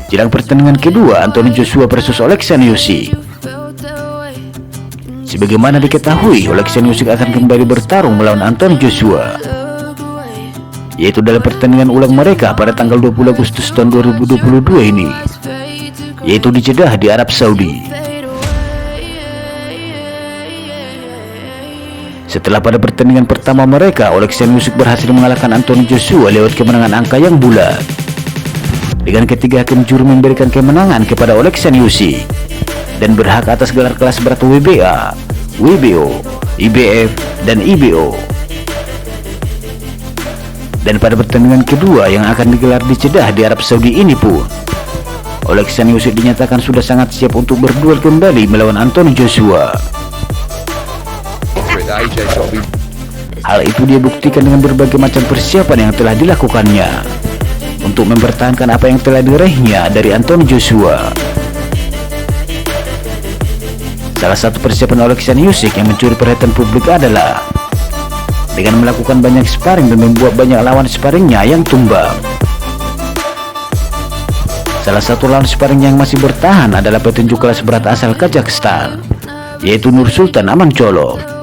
Jelang pertandingan kedua Anthony Joshua versus Oleksian Usyk. Sebagaimana diketahui, Oleksian Usyk akan kembali bertarung melawan Anthony Joshua, yaitu dalam pertandingan ulang mereka pada tanggal 20 Agustus tahun 2022 ini, yaitu di Jeddah di Arab Saudi. Setelah pada pertandingan pertama mereka, Oleksian Usyk berhasil mengalahkan Anthony Joshua lewat kemenangan angka yang bulat. Dengan ketiga hakim juri memberikan kemenangan kepada Oleksian Usyk dan berhak atas gelar kelas berat WBA, WBO, IBF, dan IBO. Dan pada pertandingan kedua yang akan digelar di Jeddah di Arab Saudi ini pun, Oleksian Usyk dinyatakan sudah sangat siap untuk berduel kembali melawan Anthony Joshua. Hal itu dia buktikan dengan berbagai macam persiapan yang telah dilakukannya untuk mempertahankan apa yang telah diraihnya dari Anthony Joshua. Salah satu persiapan Oleksian Usyk yang mencuri perhatian publik adalah dengan melakukan banyak sparring dan membuat banyak lawan sparringnya yang tumbang. Salah satu lawan sparring yang masih bertahan adalah petinju kelas berat asal Kazakhstan, yaitu Nursultan Amancholo.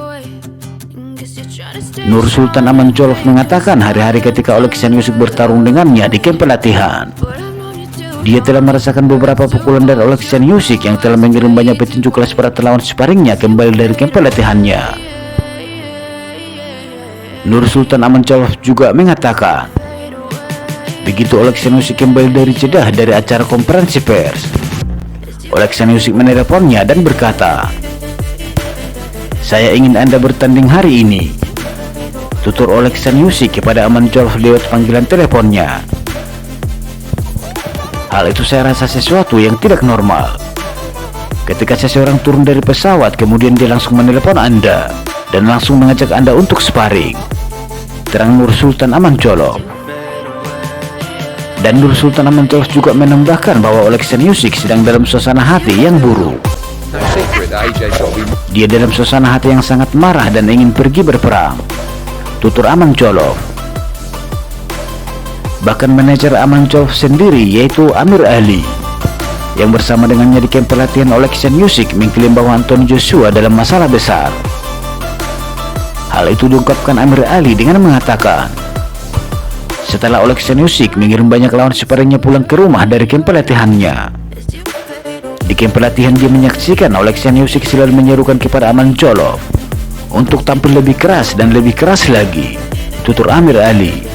Nursultan Amancholo mengatakan hari-hari ketika Oleksian Usyk bertarung dengannya di kamp pelatihan, dia telah merasakan beberapa pukulan dari Oleksian Usyk yang telah mengirim banyak petinju kelas berat lawan sparringnya kembali dari kamp pelatihannya. Nursultan Amancholo juga mengatakan, begitu Oleksian Usyk kembali dari Jeddah dari acara konferensi pers, Oleksian Usyk meneleponnya dan berkata, "Saya ingin Anda bertanding hari ini," tutur Oleksian Usyk kepada Amancholo lewat panggilan teleponnya. Hal itu saya rasa sesuatu yang tidak normal. Ketika seseorang turun dari pesawat, kemudian dia langsung menelepon Anda dan langsung mengajak Anda untuk sparring, terang Nursultan Amancholo. Dan Nursultan Amancholo juga menambahkan bahwa Oleksian Usyk sedang dalam suasana hati yang buruk. Dia dalam suasana hati yang sangat marah dan ingin pergi berperang, tutur Amancholo. Bahkan manajer Amancholo sendiri, yaitu Amir Ali, yang bersama dengannya di kamp pelatihan Oleksian Usyk, mengklaim bahwa Anthony Joshua dalam masalah besar. Hal itu diungkapkan Amir Ali dengan mengatakan, setelah Oleksian Usyk mengirim banyak lawan sparringnya pulang ke rumah dari kamp pelatihannya, di kamp pelatihan dia menyaksikan Oleksian Usyk selalu menyerukan kepada Amancholo untuk tampil lebih keras dan lebih keras lagi, tutur Amir Ali.